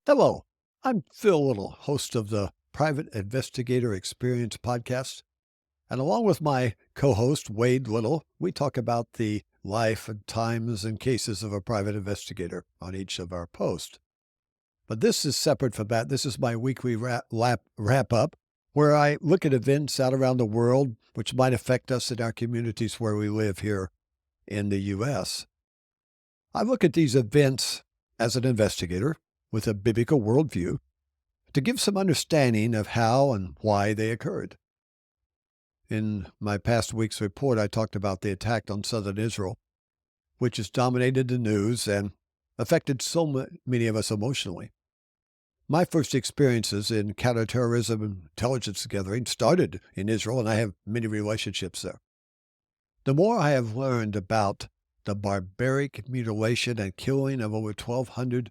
Hello, I'm Phil Little, host of the Private Investigator Experience podcast. And along with my co host, Wade Little, we talk about the life and times and cases of a private investigator on each of our posts. But this is separate from that. This is my weekly wrap up, where I look at events out around the world which might affect us in our communities where we live here in the U.S. I look at these events as an investigator with a biblical worldview to give some understanding of how and why they occurred. In my past week's report, I talked about the attack on southern Israel, which has dominated the news and affected so many of us emotionally. My first experiences in counterterrorism and intelligence gathering started in Israel, and I have many relationships there. The more I have learned about the barbaric mutilation and killing of over 1,200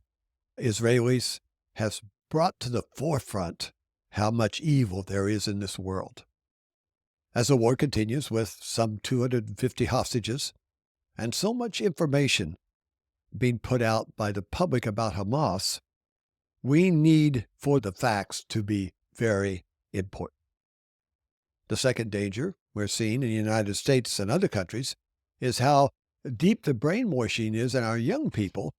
Israelis has brought to the forefront how much evil there is in this world. As the war continues with some 250 hostages and so much information being put out by the public about Hamas, we need for the facts to be very important. The second danger we're seeing in the United States and other countries is how deep the brainwashing is in our young people.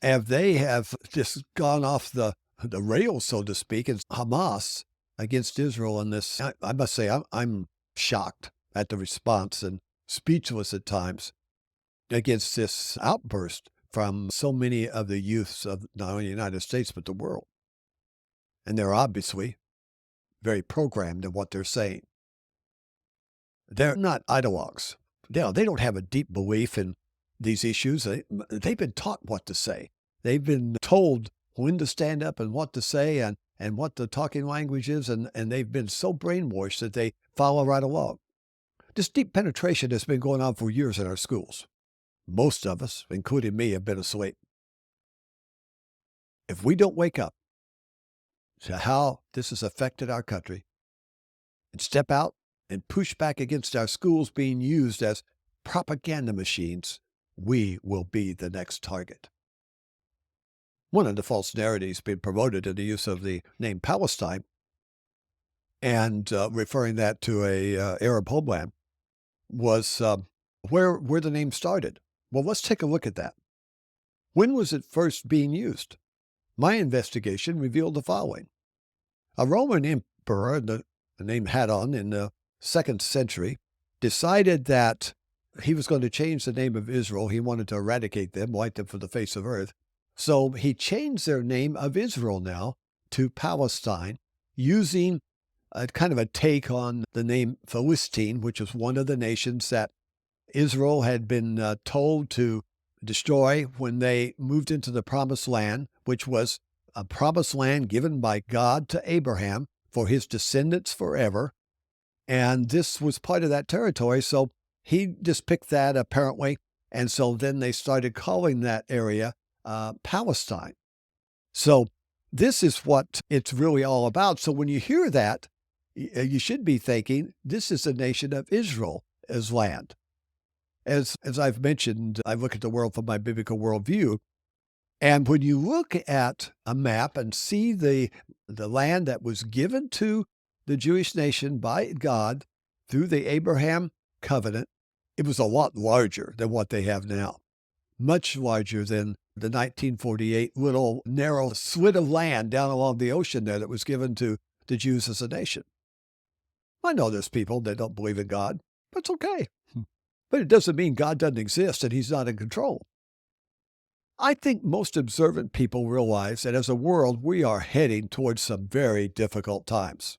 If they have just gone off the rails, so to speak, and Hamas against Israel in this, I must say, I'm shocked at the response and speechless at times against this outburst from so many of the youths of not only the United States, but the world. And they're obviously very programmed in what they're saying. They're not ideologues. They don't have a deep belief in these issues. They've been taught what to say. They've been told when to stand up and what to say and what the talking language is, and they've been so brainwashed that they follow right along. This deep penetration has been going on for years in our schools. Most of us, including me, have been asleep. If we don't wake up to how this has affected our country and step out and push back against our schools being used as propaganda machines, we will be the next target. One of the false narratives being promoted in the use of the name Palestine and referring that to a Arab homeland was where the name started. Well, let's take a look at that. When was it first being used? My investigation revealed the following. A Roman emperor, the name Hadon, in the 2nd century, decided that he was going to change the name of Israel. He wanted to eradicate them, wipe them from the face of earth. So he changed their name of Israel now to Palestine, using a kind of a take on the name Philistine, which was one of the nations that Israel had been told to destroy when they moved into the Promised Land, which was a promised land given by God to Abraham for his descendants forever. And this was part of that territory. So he just picked that apparently. And so then they started calling that area Palestine. So this is what it's really all about. So when you hear that, you should be thinking this is the nation of Israel as land. As I've mentioned, I look at the world from my biblical worldview. And when you look at a map and see the land that was given to the Jewish nation by God through the Abraham covenant, it was a lot larger than what they have now. Much larger than the 1948 little narrow slit of land down along the ocean there that was given to the Jews as a nation. I know there's people that don't believe in God. That's okay. But it doesn't mean God doesn't exist and he's not in control. I think most observant people realize that as a world, we are heading towards some very difficult times.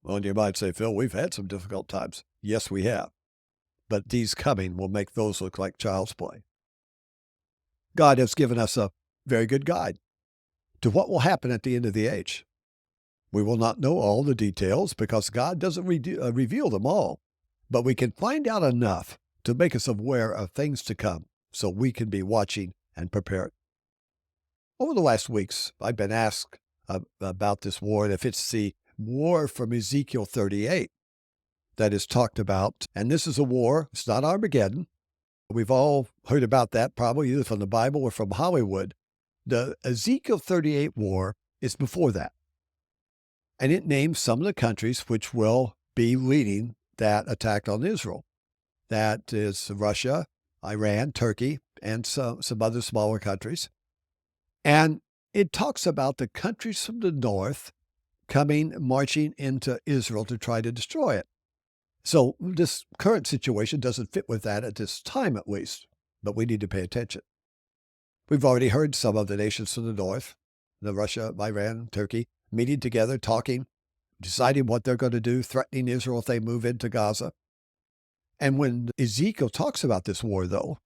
Well, you might say, Phil, we've had some difficult times. Yes, we have. But these coming will make those look like child's play. God has given us a very good guide to what will happen at the end of the age. We will not know all the details because God doesn't reveal them all, but we can find out enough to make us aware of things to come so we can be watching and prepared. Over the last weeks, I've been asked about this war, and if it's the war from Ezekiel 38 that is talked about. And this is a war. It's not Armageddon. We've all heard about that probably either from the Bible or from Hollywood. The Ezekiel 38 war is before that. And it names some of the countries which will be leading that attack on Israel. That is Russia, Iran, Turkey, and some other smaller countries. And it talks about the countries from the north marching into Israel to try to destroy it. So this current situation doesn't fit with that at this time, at least, but we need to pay attention. We've already heard some of the nations from the north, the Russia, Iran, Turkey, meeting together, talking, deciding what they're going to do, threatening Israel if they move into Gaza. And when Ezekiel talks about this war, though,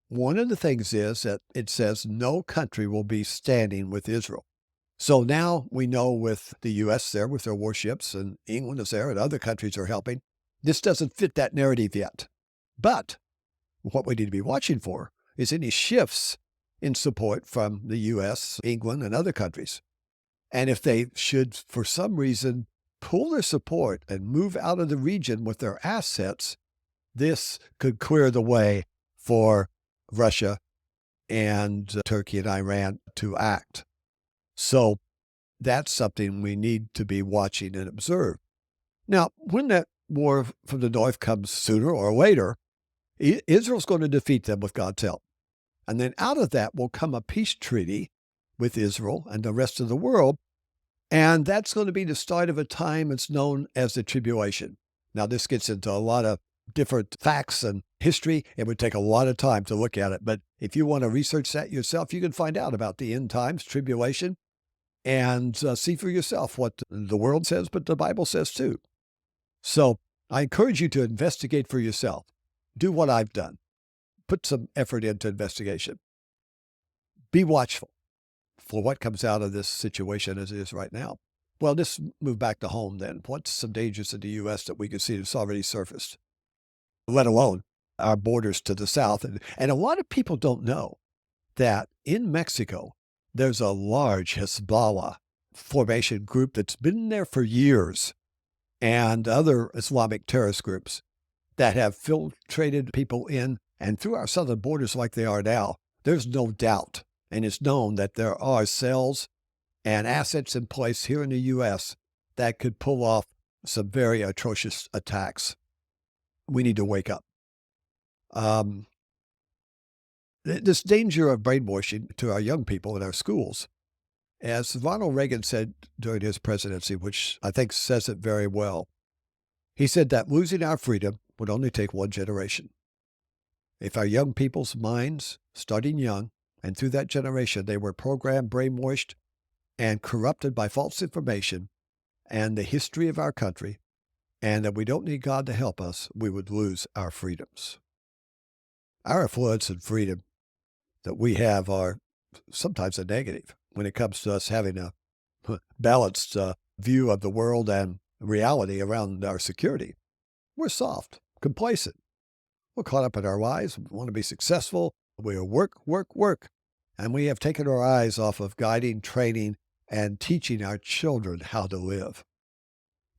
one of the things is that it says no country will be standing with Israel. So now we know with the U.S. there with their warships, and England is there, and other countries are helping. This doesn't fit that narrative yet. But what we need to be watching for is any shifts in support from the U.S., England, and other countries. And if they should, for some reason, pull their support and move out of the region with their assets, this could clear the way for Russia and Turkey and Iran to act. So that's something we need to be watching and observe. Now, when that war from the north comes sooner or later, Israel's going to defeat them with God's help. And then out of that will come a peace treaty with Israel and the rest of the world. And that's going to be the start of a time that's known as the tribulation. Now, this gets into a lot of different facts and history. It would take a lot of time to look at it. But if you want to research that yourself, you can find out about the end times, tribulation, and see for yourself what the world says, but the Bible says too. So I encourage you to investigate for yourself. Do what I've done. Put some effort into investigation. Be watchful for what comes out of this situation as it is right now. Well, let's move back to home then. What's some dangers in the U.S. that we can see that's already surfaced, let alone our borders to the south? And a lot of people don't know that in Mexico, there's a large Hezbollah formation group that's been there for years, and other Islamic terrorist groups that have infiltrated people in and through our southern borders like they are now. There's no doubt, and it's known that there are cells and assets in place here in the U.S. that could pull off some very atrocious attacks. We need to wake up. This danger of brainwashing to our young people in our schools, as Ronald Reagan said during his presidency, which I think says it very well, he said that losing our freedom would only take one generation. If our young people's minds, starting young, and through that generation, they were programmed, brainwashed, and corrupted by false information and the history of our country, and that we don't need God to help us, we would lose our freedoms. Our influence and freedom that we have are sometimes a negative when it comes to us having a balanced view of the world and reality around our security. We're soft, complacent. We're caught up in our lives. We want to be successful. We work. And we have taken our eyes off of guiding, training, and teaching our children how to live.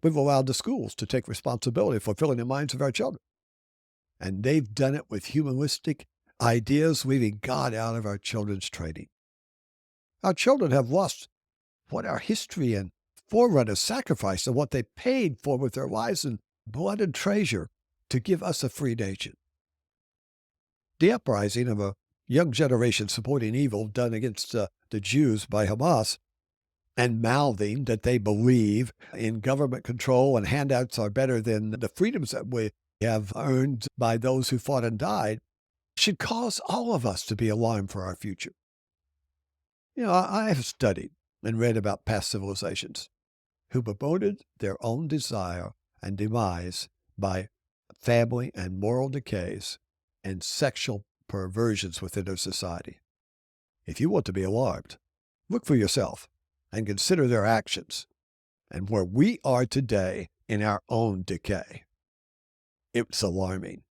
We've allowed the schools to take responsibility for filling the minds of our children. And they've done it with humanistic ideas, leaving God out of our children's training. Our children have lost what our history and forerunners sacrificed and what they paid for with their lives and blood and treasure to give us a free nation. The uprising of a young generation supporting evil done against the Jews by Hamas and mouthing that they believe in government control and handouts are better than the freedoms that we have earned by those who fought and died should cause all of us to be alarmed for our future. You know, I have studied and read about past civilizations who promoted their own desire and demise by family and moral decays and sexual perversions within their society. If you want to be alarmed, look for yourself and consider their actions and where we are today in our own decay. It's alarming.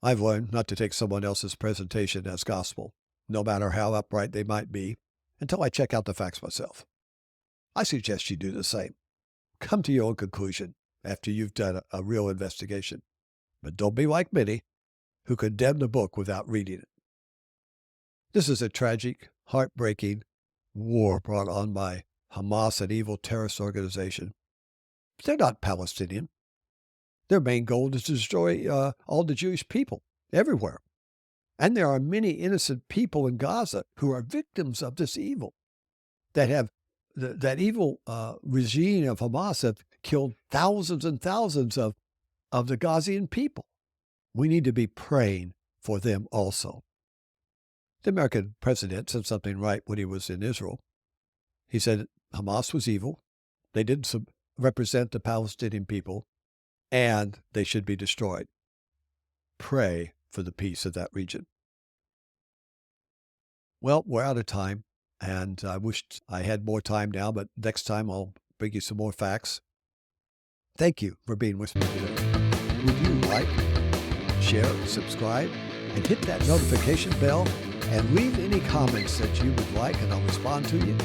I've learned not to take someone else's presentation as gospel, no matter how upright they might be, until I check out the facts myself. I suggest you do the same. Come to your own conclusion after you've done a real investigation. But don't be like many who condemn the book without reading it. This is a tragic, heartbreaking war brought on by Hamas, an evil terrorist organization. They're not Palestinian. Their main goal is to destroy all the Jewish people everywhere. And there are many innocent people in Gaza who are victims of this evil, that have that evil regime of Hamas have killed thousands and thousands of the Gazian people. We need to be praying for them also. The American president said something right when he was in Israel. He said Hamas was evil. They didn't represent the Palestinian people, and they should be destroyed. Pray for the peace of that region. Well, we're out of time, and I wished I had more time now, but next time I'll bring you some more facts. Thank you for being with me today. Would you like, share, subscribe, and hit that notification bell, and leave any comments that you would like, and I'll respond to you.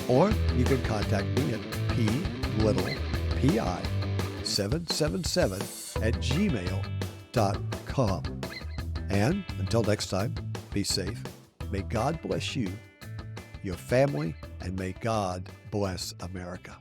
Or you can contact me at pi777@gmail.com. And until next time, be safe. May God bless you, your family, and may God bless America.